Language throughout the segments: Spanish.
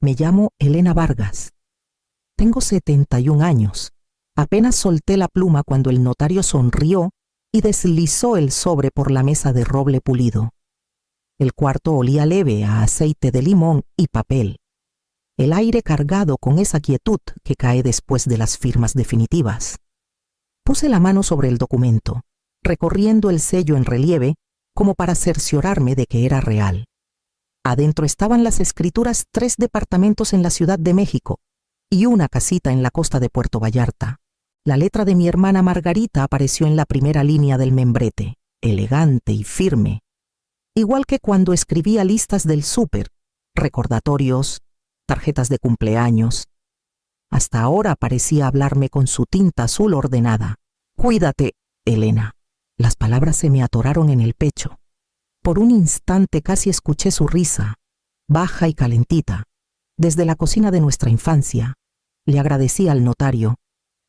Me llamo Elena Vargas. Tengo 71 años. Apenas solté la pluma cuando el notario sonrió y deslizó el sobre por la mesa de roble pulido. El cuarto olía leve a aceite de limón y papel. El aire cargado con esa quietud que cae después de las firmas definitivas. Puse la mano sobre el documento, recorriendo el sello en relieve como para cerciorarme de que era real. Adentro estaban las escrituras: 3 departamentos en la Ciudad de México y una casita en la costa de Puerto Vallarta. La letra de mi hermana Margarita apareció en la primera línea del membrete, elegante y firme. Igual que cuando escribía listas del súper, recordatorios, tarjetas de cumpleaños. Hasta ahora parecía hablarme con su tinta azul ordenada. Cuídate, Elena. Las palabras se me atoraron en el pecho. Por un instante casi escuché su risa, baja y calentita, desde la cocina de nuestra infancia. Le agradecí al notario.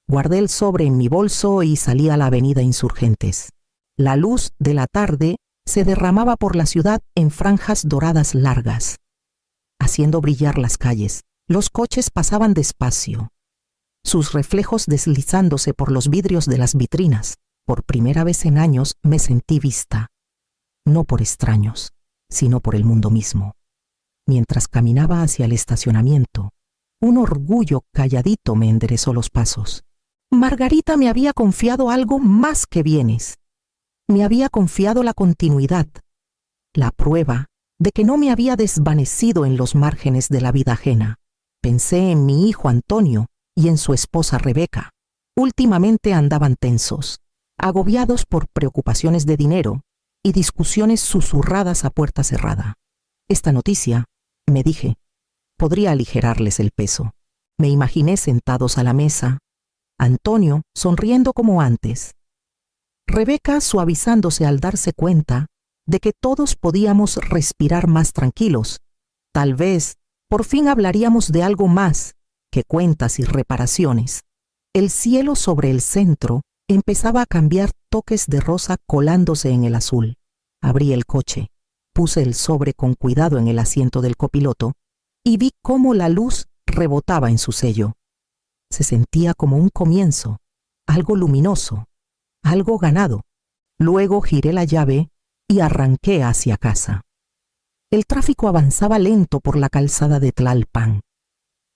Guardé el sobre en mi bolso y salí a la avenida Insurgentes. La luz de la tarde se derramaba por la ciudad en franjas doradas largas, haciendo brillar las calles. Los coches pasaban despacio, sus reflejos deslizándose por los vidrios de las vitrinas. Por primera vez en años me sentí vista, no por extraños, sino por el mundo mismo. Mientras caminaba hacia el estacionamiento, un orgullo calladito me enderezó los pasos. Margarita me había confiado algo más que bienes. Me había confiado la continuidad, la prueba de que no me había desvanecido en los márgenes de la vida ajena. Pensé en mi hijo Antonio y en su esposa Rebeca. Últimamente andaban tensos, agobiados por preocupaciones de dinero y discusiones susurradas a puerta cerrada. Esta noticia, me dije, podría aligerarles el peso. Me imaginé sentados a la mesa, Antonio sonriendo como antes, Rebeca suavizándose al darse cuenta de que todos podíamos respirar más tranquilos. Tal vez, por fin hablaríamos de algo más que cuentas y reparaciones. El cielo sobre el centro empezaba a cambiar toques de rosa colándose en el azul. Abrí el coche, puse el sobre con cuidado en el asiento del copiloto y vi cómo la luz rebotaba en su sello. Se sentía como un comienzo, algo luminoso, algo ganado. Luego giré la llave y arranqué hacia casa. El tráfico avanzaba lento por la calzada de Tlalpan.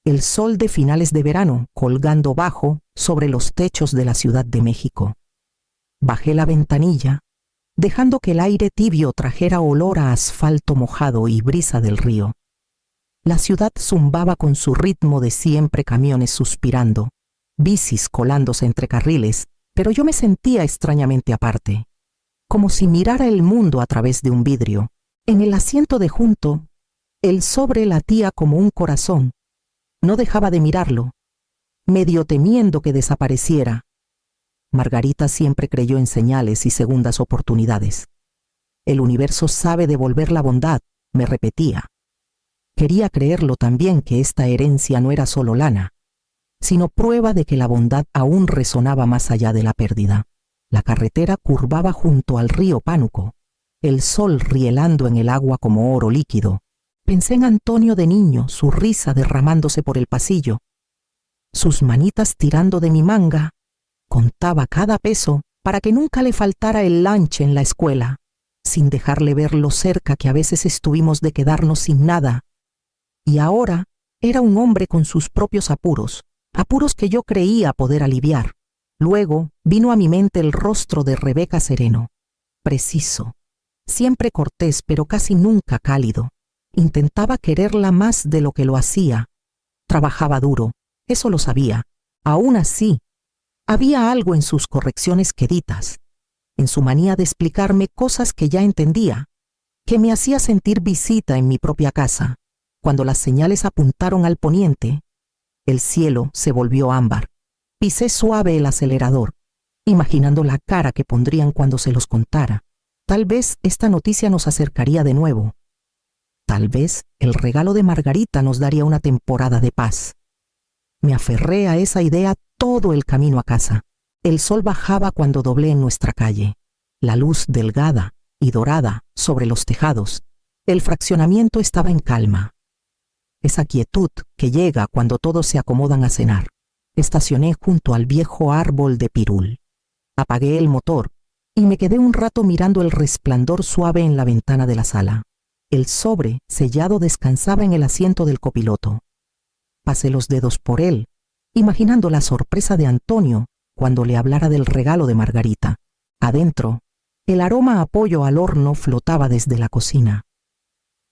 El sol de finales de verano colgando bajo sobre los techos de la Ciudad de México. Bajé la ventanilla, dejando que el aire tibio trajera olor a asfalto mojado y brisa del río. La ciudad zumbaba con su ritmo de siempre, camiones suspirando, bicis colándose entre carriles, pero yo me sentía extrañamente aparte, como si mirara el mundo a través de un vidrio. En el asiento de junto, el sobre latía como un corazón. No dejaba de mirarlo, medio temiendo que desapareciera. Margarita siempre creyó en señales y segundas oportunidades. El universo sabe devolver la bondad, me repetía. Quería creerlo también, que esta herencia no era solo lana, sino prueba de que la bondad aún resonaba más allá de la pérdida. La carretera curvaba junto al río Pánuco, el sol rielando en el agua como oro líquido. Pensé en Antonio de niño, su risa derramándose por el pasillo, sus manitas tirando de mi manga. Contaba cada peso para que nunca le faltara el lunch en la escuela, sin dejarle ver lo cerca que a veces estuvimos de quedarnos sin nada. Y ahora era un hombre con sus propios apuros, apuros que yo creía poder aliviar. Luego vino a mi mente el rostro de Rebeca sereno, preciso, siempre cortés pero casi nunca cálido. Intentaba quererla más de lo que lo hacía. Trabajaba duro, eso lo sabía. Aún así, había algo en sus correcciones queditas, en su manía de explicarme cosas que ya entendía, que me hacía sentir visita en mi propia casa. Cuando las señales apuntaron al poniente, el cielo se volvió ámbar. Pisé suave el acelerador, imaginando la cara que pondrían cuando se los contara. Tal vez esta noticia nos acercaría de nuevo. Tal vez el regalo de Margarita nos daría una temporada de paz. Me aferré a esa idea todo el camino a casa. El sol bajaba cuando doblé en nuestra calle. La luz delgada y dorada sobre los tejados. El fraccionamiento estaba en calma. esa quietud que llega cuando todos se acomodan a cenar. Estacioné junto al viejo árbol de pirul. Apagué el motor y me quedé un rato mirando el resplandor suave en la ventana de la sala. El sobre sellado descansaba en el asiento del copiloto. Pasé los dedos por él, imaginando la sorpresa de Antonio cuando le hablara del regalo de Margarita. Adentro, el aroma a pollo al horno flotaba desde la cocina.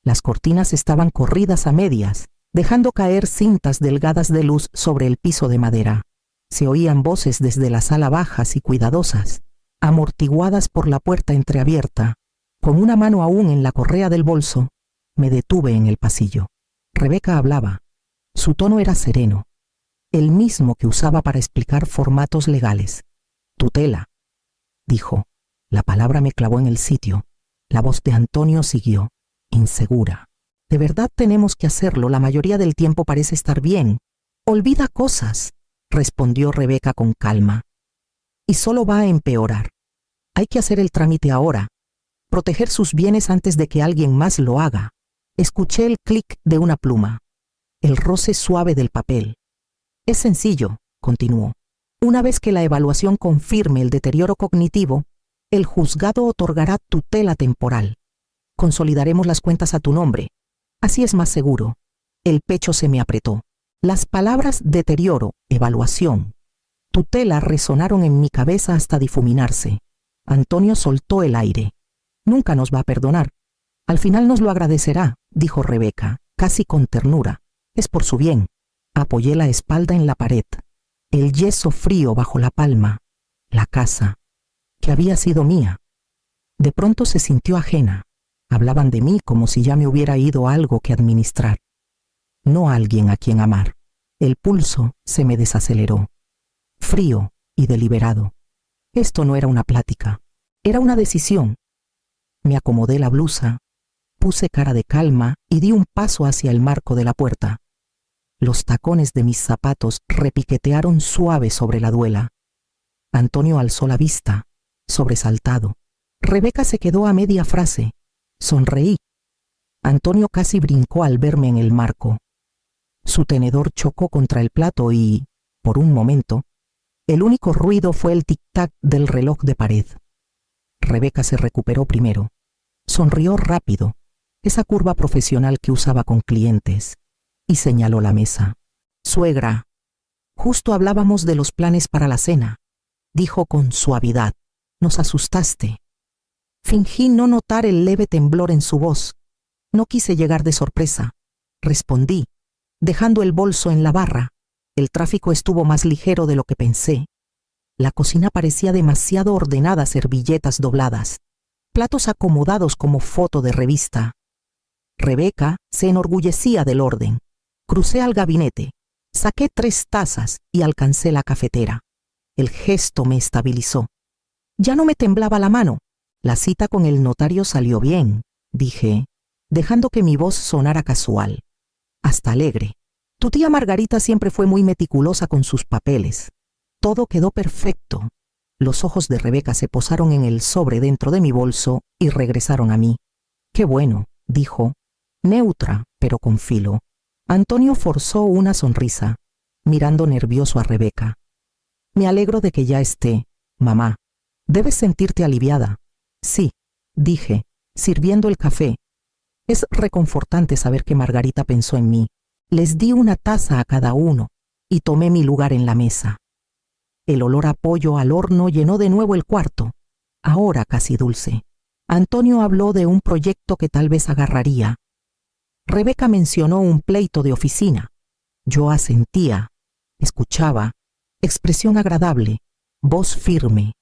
Las cortinas estaban corridas a medias, dejando caer cintas delgadas de luz sobre el piso de madera. Se oían voces desde la sala bajas y cuidadosas, amortiguadas por la puerta entreabierta. Con una mano aún en la correa del bolso, me detuve en el pasillo. Rebeca hablaba. Su tono era sereno, el mismo que usaba para explicar formatos legales. Tutela, dijo. La palabra me clavó en el sitio. La voz de Antonio siguió, insegura. De verdad tenemos que hacerlo, la mayoría del tiempo parece estar bien. Olvida cosas, respondió Rebeca con calma. Y solo va a empeorar. Hay que hacer el trámite ahora. Proteger sus bienes antes de que alguien más lo haga. Escuché el clic de una pluma, el roce suave del papel. Es sencillo, continuó. Una vez que la evaluación confirme el deterioro cognitivo, el juzgado otorgará tutela temporal. Consolidaremos las cuentas a tu nombre. Así es más seguro. El pecho se me apretó. Las palabras deterioro, evaluación, tutela resonaron en mi cabeza hasta difuminarse. Antonio soltó el aire. Nunca nos va a perdonar. Al final nos lo agradecerá, dijo Rebeca, casi con ternura. Es por su bien. Apoyé la espalda en la pared. El yeso frío bajo la palma. La casa, que había sido mía. De pronto se sintió ajena. Hablaban de mí como si ya me hubiera ido algo que administrar. No alguien a quien amar. El pulso se me desaceleró. Frío y deliberado. Esto no era una plática. Era una decisión. Me acomodé la blusa, puse cara de calma y di un paso hacia el marco de la puerta. Los tacones de mis zapatos repiquetearon suave sobre la duela. Antonio alzó la vista, sobresaltado. Rebeca se quedó a media frase. Sonreí. Antonio casi brincó al verme en el marco. Su tenedor chocó contra el plato y, por un momento, el único ruido fue el tic-tac del reloj de pared. Rebeca se recuperó primero. Sonrió rápido, esa curva profesional que usaba con clientes, y señaló la mesa. Suegra, justo hablábamos de los planes para la cena, dijo con suavidad. Nos asustaste. Fingí no notar el leve temblor en su voz. No quise llegar de sorpresa. Respondí, dejando el bolso en la barra. El tráfico estuvo más ligero de lo que pensé. La cocina parecía demasiado ordenada, servilletas dobladas, platos acomodados como foto de revista. Rebeca se enorgullecía del orden. Crucé al gabinete, saqué 3 tazas y alcancé la cafetera. El gesto me estabilizó. Ya no me temblaba la mano. La cita con el notario salió bien, dije, dejando que mi voz sonara casual, hasta alegre. Tu tía Margarita siempre fue muy meticulosa con sus papeles. Todo quedó perfecto. Los ojos de Rebeca se posaron en el sobre dentro de mi bolso y regresaron a mí. Qué bueno, dijo, neutra, pero con filo. Antonio forzó una sonrisa, mirando nervioso a Rebeca. Me alegro de que ya esté, mamá. Debes sentirte aliviada. Sí, dije, sirviendo el café. Es reconfortante saber que Margarita pensó en mí. Les di una taza a cada uno y tomé mi lugar en la mesa. El olor a pollo al horno llenó de nuevo el cuarto, ahora casi dulce. Antonio habló de un proyecto que tal vez agarraría. Rebeca mencionó un pleito de oficina. Yo asentía, escuchaba, expresión agradable, voz firme.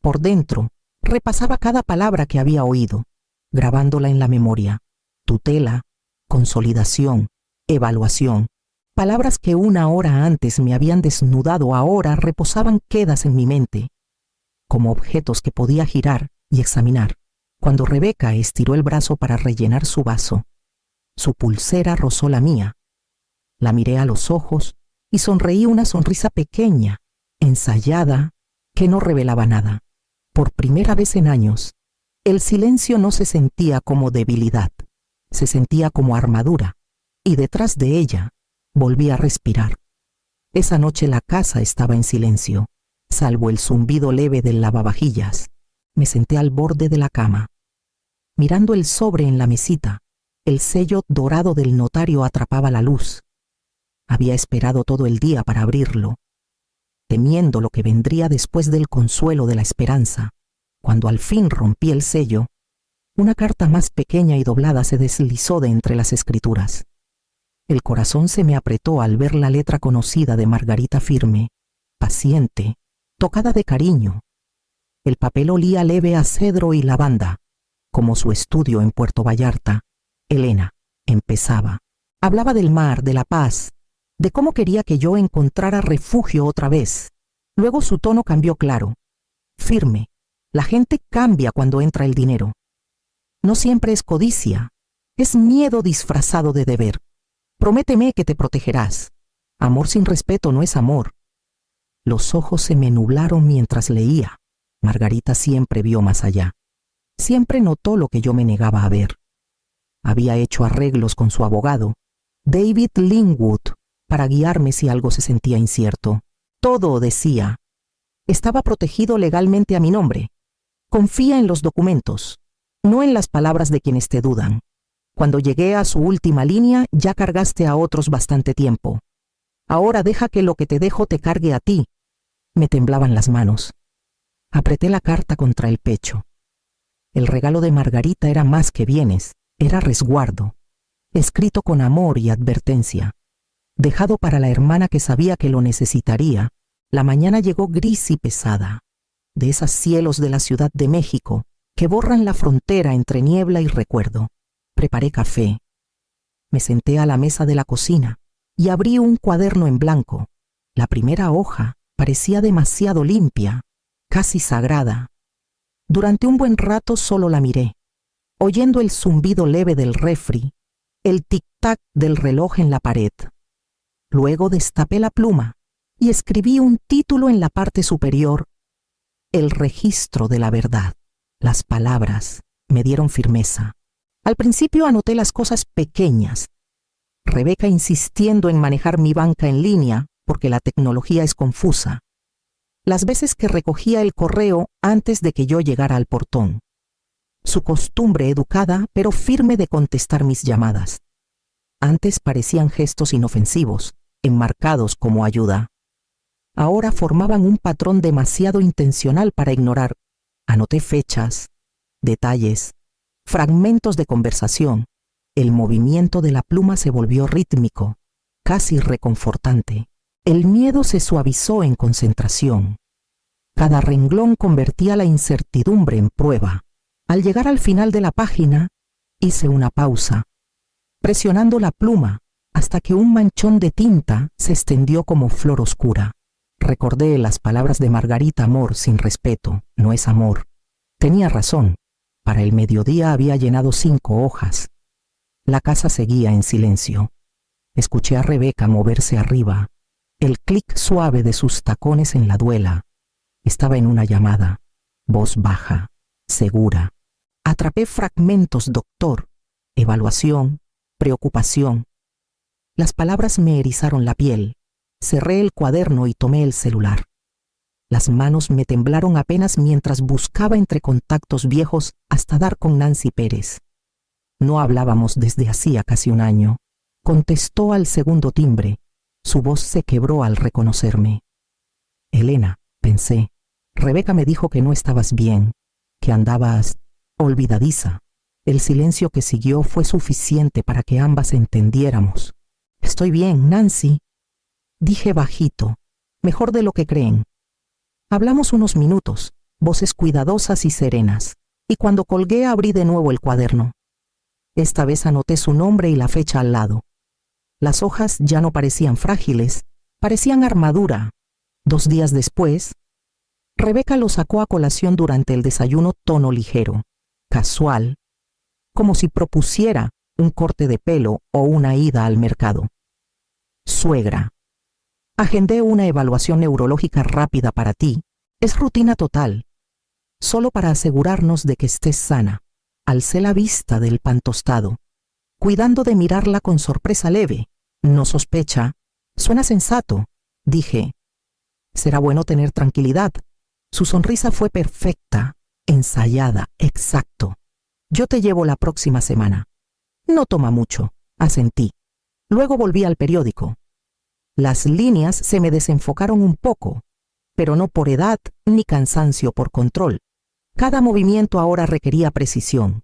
Por dentro, repasaba cada palabra que había oído, grabándola en la memoria. Tutela, consolidación, evaluación. Palabras que una hora antes me habían desnudado ahora reposaban quedas en mi mente, como objetos que podía girar y examinar. Cuando Rebeca estiró el brazo para rellenar su vaso, su pulsera rozó la mía. La miré a los ojos y sonreí una sonrisa pequeña, ensayada, que no revelaba nada. Por primera vez en años, el silencio no se sentía como debilidad, se sentía como armadura. y detrás de ella volví a respirar. Esa noche la casa estaba en silencio, salvo el zumbido leve del lavavajillas. Me senté al borde de la cama. Mirando el sobre en la mesita, el sello dorado del notario atrapaba la luz. Había esperado todo el día para abrirlo, temiendo lo que vendría después del consuelo de la esperanza. Cuando al fin rompí el sello, una carta más pequeña y doblada se deslizó de entre las escrituras. El corazón se me apretó al ver la letra conocida de Margarita firme, paciente, tocada de cariño. El papel olía leve a cedro y lavanda, como su estudio en Puerto Vallarta. Elena empezaba. Hablaba del mar, de la paz, de cómo quería que yo encontrara refugio otra vez. Luego su tono cambió claro, firme. La gente cambia cuando entra el dinero. No siempre es codicia, es miedo disfrazado de deber. Prométeme que te protegerás. Amor sin respeto no es amor. Los ojos se me nublaron mientras leía. Margarita siempre vio más allá. Siempre notó lo que yo me negaba a ver. Había hecho arreglos con su abogado, David Linwood, para guiarme si algo se sentía incierto. Todo, decía, estaba protegido legalmente a mi nombre. Confía en los documentos, no en las palabras de quienes te dudan. Cuando llegué a su última línea, ya cargaste a otros bastante tiempo. Ahora deja que lo que te dejo te cargue a ti. Me temblaban las manos. Apreté la carta contra el pecho. El regalo de Margarita era más que bienes, era resguardo, escrito con amor y advertencia. Dejado para la hermana que sabía que lo necesitaría, la mañana llegó gris y pesada, de esos cielos de la Ciudad de México que borran la frontera entre niebla y recuerdo. Preparé café. Me senté a la mesa de la cocina y abrí un cuaderno en blanco. La primera hoja parecía demasiado limpia, casi sagrada. Durante un buen rato solo la miré, oyendo el zumbido leve del refri, el tic-tac del reloj en la pared. Luego destapé la pluma y escribí un título en la parte superior: El registro de la verdad. Las palabras me dieron firmeza. Al principio anoté las cosas pequeñas. Rebeca insistiendo en manejar mi banca en línea porque la tecnología es confusa. Las veces que recogía el correo antes de que yo llegara al portón. Su costumbre educada pero firme de contestar mis llamadas. Antes parecían gestos inofensivos, enmarcados como ayuda. Ahora formaban un patrón demasiado intencional para ignorar. Anoté fechas, detalles, fragmentos de conversación. El movimiento de la pluma se volvió rítmico, casi reconfortante. El miedo se suavizó en concentración. Cada renglón convertía la incertidumbre en prueba. Al llegar al final de la página, hice una pausa, presionando la pluma hasta que un manchón de tinta se extendió como flor oscura. Recordé las palabras de Margarita: amor sin respeto no es amor. Tenía razón. Para el mediodía había llenado 5 hojas. La casa seguía en silencio. Escuché a Rebeca moverse arriba, el clic suave de sus tacones en la duela. Estaba en una llamada, voz baja, segura. Atrapé fragmentos: doctor, evaluación, preocupación. Las palabras me erizaron la piel. Cerré el cuaderno y tomé el celular. Las manos me temblaron apenas mientras buscaba entre contactos viejos hasta dar con Nancy Pérez. No hablábamos desde hacía casi un año. Contestó al segundo timbre. Su voz se quebró al reconocerme. Elena, pensé. Rebeca me dijo que no estabas bien, que andabas olvidadiza. El silencio que siguió fue suficiente para que ambas entendiéramos. Estoy bien, Nancy, dije bajito, mejor de lo que creen. Hablamos unos minutos, voces cuidadosas y serenas, y cuando colgué abrí de nuevo el cuaderno. Esta vez anoté su nombre y la fecha al lado. Las hojas ya no parecían frágiles, parecían armadura. 2 días después, Rebeca lo sacó a colación durante el desayuno, tono ligero, casual, como si propusiera un corte de pelo o una ida al mercado. Suegra, agendé una evaluación neurológica rápida para ti. Es rutina total, solo para asegurarnos de que estés sana. Alcé la vista del pan tostado. cuidando de mirarla con sorpresa leve. No sospecha. Suena sensato, dije. Será bueno tener tranquilidad. Su sonrisa fue perfecta, ensayada, exacto. Yo te llevo la próxima semana. No toma mucho, asentí. Luego volví al periódico. Las líneas se me desenfocaron un poco, pero no por edad ni cansancio por control. Cada movimiento ahora requería precisión.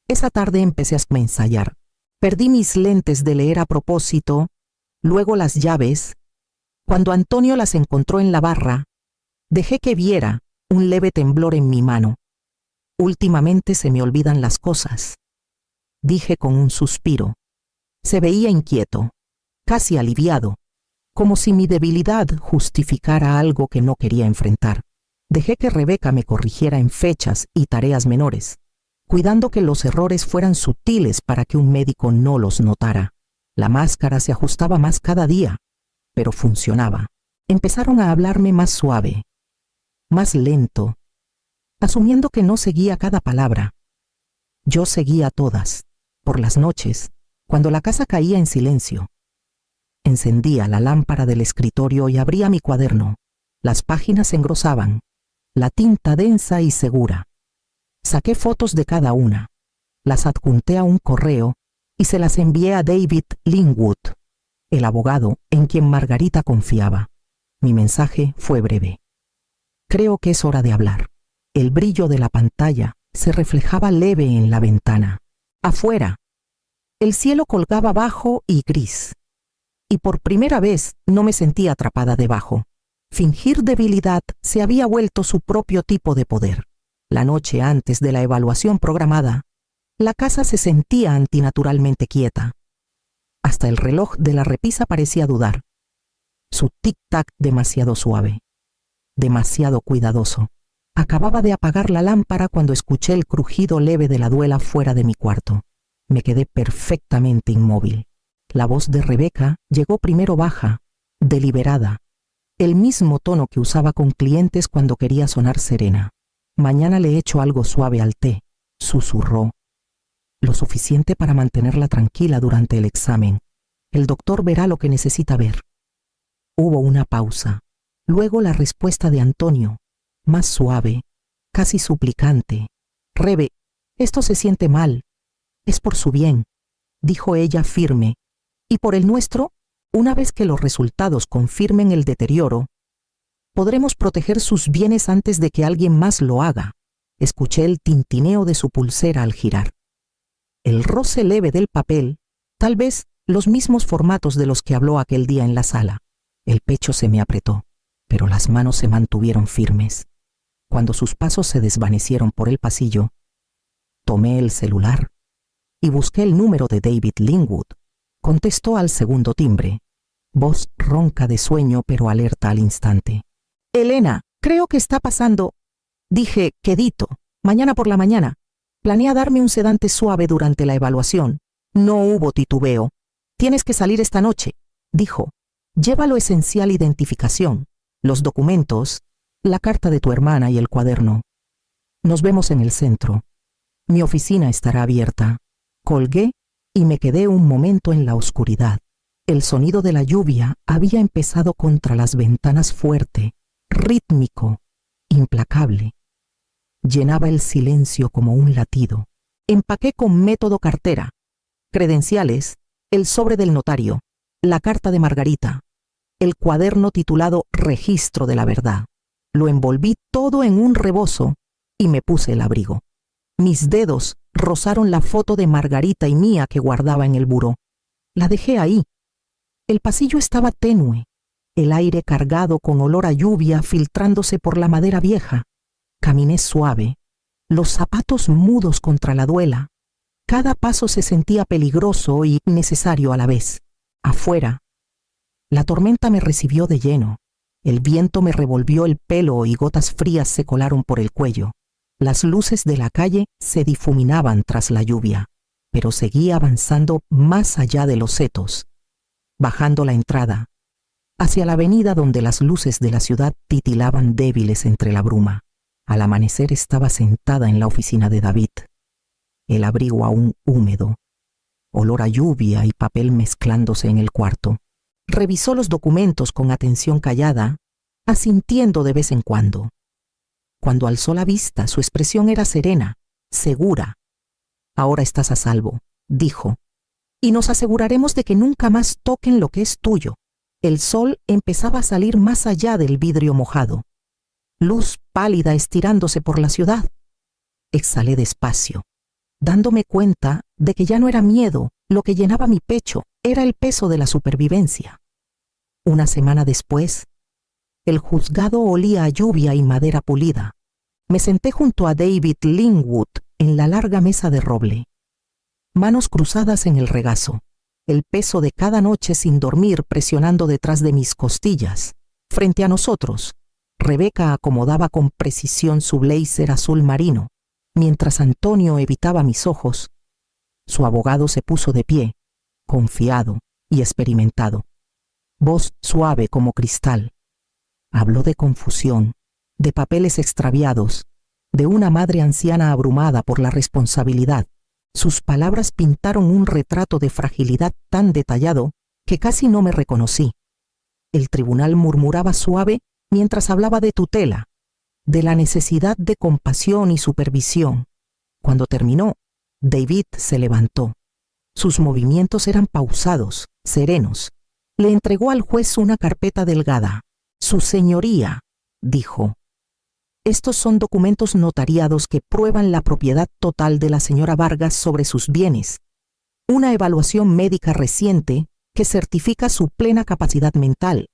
Esa tarde empecé a ensayar. Perdí mis lentes de leer a propósito, luego las llaves. Cuando Antonio las encontró en la barra, dejé que viera un leve temblor en mi mano. Últimamente se me olvidan las cosas, dije con un suspiro. Se veía inquieto, casi aliviado, como si mi debilidad justificara algo que no quería enfrentar. Dejé que Rebeca me corrigiera en fechas y tareas menores, cuidando que los errores fueran sutiles para que un médico no los notara. La máscara se ajustaba más cada día, pero funcionaba. Empezaron a hablarme más suave, más lento, asumiendo que no seguía cada palabra. Yo seguía todas. Por las noches, cuando la casa caía en silencio, encendía la lámpara del escritorio y abría mi cuaderno. Las páginas se engrosaban, la tinta densa y segura. Saqué fotos de cada una, las adjunté a un correo y se las envié a David Lingwood, el abogado en quien Margarita confiaba. Mi mensaje fue breve. Creo que es hora de hablar. El brillo de la pantalla se reflejaba leve en la ventana. Afuera, el cielo colgaba bajo y gris, y por primera vez no me sentía atrapada debajo. Fingir debilidad se había vuelto su propio tipo de poder. La noche antes de la evaluación programada, la casa se sentía antinaturalmente quieta. Hasta el reloj de la repisa parecía dudar. Su tic-tac demasiado suave, demasiado cuidadoso. Acababa de apagar la lámpara cuando escuché el crujido leve de la duela fuera de mi cuarto. Me quedé perfectamente inmóvil. La voz de Rebeca llegó primero baja, deliberada, el mismo tono que usaba con clientes cuando quería sonar serena. Mañana le echo algo suave al té, susurró. Lo suficiente para mantenerla tranquila durante el examen. El doctor verá lo que necesita ver. Hubo una pausa. Luego la respuesta de Antonio, más suave, casi suplicante. Rebe, esto se siente mal. Es por su bien, dijo ella firme. Y por el nuestro, una vez que los resultados confirmen el deterioro, podremos proteger sus bienes antes de que alguien más lo haga. Escuché el tintineo de su pulsera al girar. El roce leve del papel, tal vez los mismos formatos de los que habló aquel día en la sala. El pecho se me apretó, pero las manos se mantuvieron firmes. Cuando sus pasos se desvanecieron por el pasillo, tomé el celular y busqué el número de David Lingwood. Contestó al segundo timbre, voz ronca de sueño pero alerta al instante. Elena, creo que está pasando. Dije, quedito, mañana por la mañana. Planea darme un sedante suave durante la evaluación. No hubo titubeo. Tienes que salir esta noche, dijo. Lleva lo esencial: identificación, los documentos, la carta de tu hermana y el cuaderno. Nos vemos en el centro. Mi oficina estará abierta. Colgué y me quedé un momento en la oscuridad. El sonido de la lluvia había empezado contra las ventanas fuerte, rítmico, implacable. Llenaba el silencio como un latido. Empaqué con método cartera, credenciales, el sobre del notario, la carta de Margarita, el cuaderno titulado Registro de la Verdad. Lo envolví todo en un rebozo y me puse el abrigo. Mis dedos rozaron la foto de Margarita y mía que guardaba en el buró. La dejé ahí. El pasillo estaba tenue, el aire cargado con olor a lluvia filtrándose por la madera vieja. Caminé suave, los zapatos mudos contra la duela. Cada paso se sentía peligroso y necesario a la vez. Afuera, la tormenta me recibió de lleno. El viento me revolvió el pelo y gotas frías se colaron por el cuello. Las luces de la calle se difuminaban tras la lluvia, pero seguía avanzando más allá de los setos, bajando la entrada, hacia la avenida donde las luces de la ciudad titilaban débiles entre la bruma. Al amanecer estaba sentada en la oficina de David, el abrigo aún húmedo, olor a lluvia y papel mezclándose en el cuarto. Revisó los documentos con atención callada, asintiendo de vez en cuando. Cuando alzó la vista, su expresión era serena, segura. «Ahora estás a salvo», dijo, «y nos aseguraremos de que nunca más toquen lo que es tuyo». El sol empezaba a salir más allá del vidrio mojado. Luz pálida estirándose por la ciudad. Exhalé despacio, dándome cuenta de que ya no era miedo lo que llenaba mi pecho, era el peso de la supervivencia. Una semana después, el juzgado olía a lluvia y madera pulida. Me senté junto a David Linwood en la larga mesa de roble. Manos cruzadas en el regazo, el peso de cada noche sin dormir presionando detrás de mis costillas. Frente a nosotros, Rebeca acomodaba con precisión su blazer azul marino, mientras Antonio evitaba mis ojos. Su abogado se puso de pie, confiado y experimentado. Voz suave como cristal. Habló de confusión, de papeles extraviados, de una madre anciana abrumada por la responsabilidad. Sus palabras pintaron un retrato de fragilidad tan detallado que casi no me reconocí. El tribunal murmuraba suave mientras hablaba de tutela, de la necesidad de compasión y supervisión. Cuando terminó, David se levantó. Sus movimientos eran pausados, serenos. Le entregó al juez una carpeta delgada. «Su señoría», dijo, «estos son documentos notariados que prueban la propiedad total de la señora Vargas sobre sus bienes. Una evaluación médica reciente que certifica su plena capacidad mental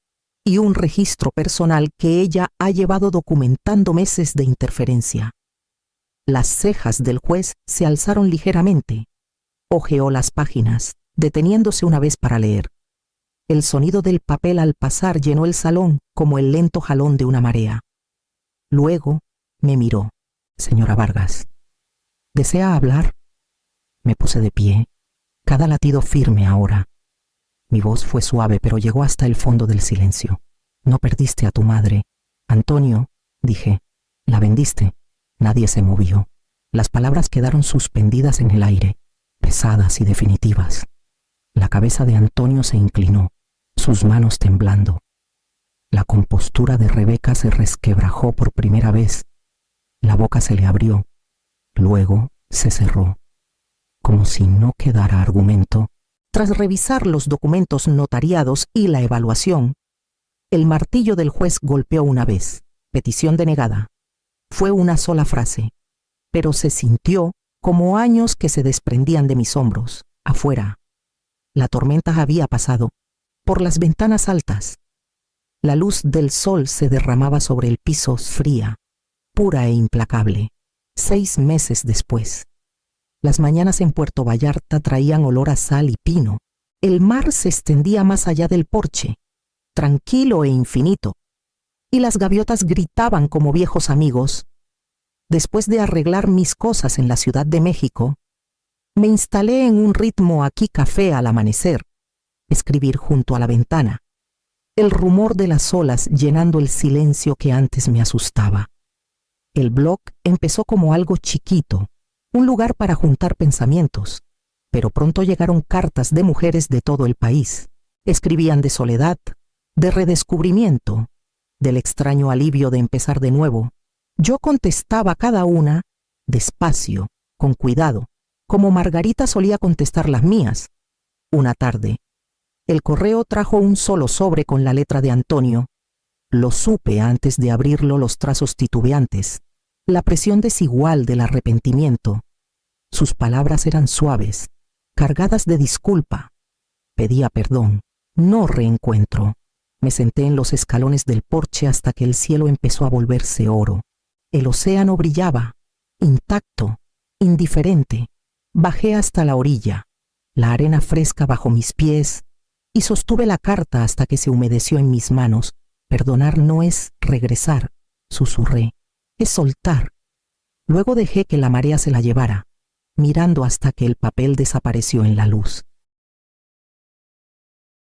y un registro personal que ella ha llevado documentando meses de interferencia». Las cejas del juez se alzaron ligeramente. Hojeó las páginas, deteniéndose una vez para leer. El sonido del papel al pasar llenó el salón como el lento jalón de una marea. Luego me miró. «Señora Vargas, ¿desea hablar?» Me puse de pie, cada latido firme ahora. Mi voz fue suave, pero llegó hasta el fondo del silencio. «No perdiste a tu madre, Antonio», dije. «La vendiste». Nadie se movió. Las palabras quedaron suspendidas en el aire, pesadas y definitivas. La cabeza de Antonio se inclinó, sus manos temblando. La compostura de Rebeca se resquebrajó por primera vez. La boca se le abrió, luego se cerró. Como si no quedara argumento, tras revisar los documentos notariados y la evaluación, el martillo del juez golpeó una vez. Petición denegada. Fue una sola frase, pero se sintió como años que se desprendían de mis hombros, afuera. La tormenta había pasado. Por las ventanas altas, la luz del sol se derramaba sobre el piso fría, pura e implacable. 6 meses después, las mañanas en Puerto Vallarta traían olor a sal y pino. El mar se extendía más allá del porche, tranquilo e infinito, y las gaviotas gritaban como viejos amigos. Después de arreglar mis cosas en la Ciudad de México, me instalé en un ritmo aquí café al amanecer, escribir junto a la ventana, el rumor de las olas llenando el silencio que antes me asustaba. El blog empezó como algo chiquito, un lugar para juntar pensamientos, pero pronto llegaron cartas de mujeres de todo el país. Escribían de soledad, de redescubrimiento, del extraño alivio de empezar de nuevo. Yo contestaba cada una, despacio, con cuidado, como Margarita solía contestar las mías. Una tarde, el correo trajo un solo sobre con la letra de Antonio. Lo supe antes de abrirlo, los trazos titubeantes, la presión desigual del arrepentimiento. Sus palabras eran suaves, cargadas de disculpa. Pedía perdón, no reencuentro. Me senté en los escalones del porche hasta que el cielo empezó a volverse oro. El océano brillaba, intacto, indiferente. Bajé hasta la orilla, la arena fresca bajo mis pies, y sostuve la carta hasta que se humedeció en mis manos. Perdonar no es regresar, susurré, es soltar. Luego dejé que la marea se la llevara, mirando hasta que el papel desapareció en la luz.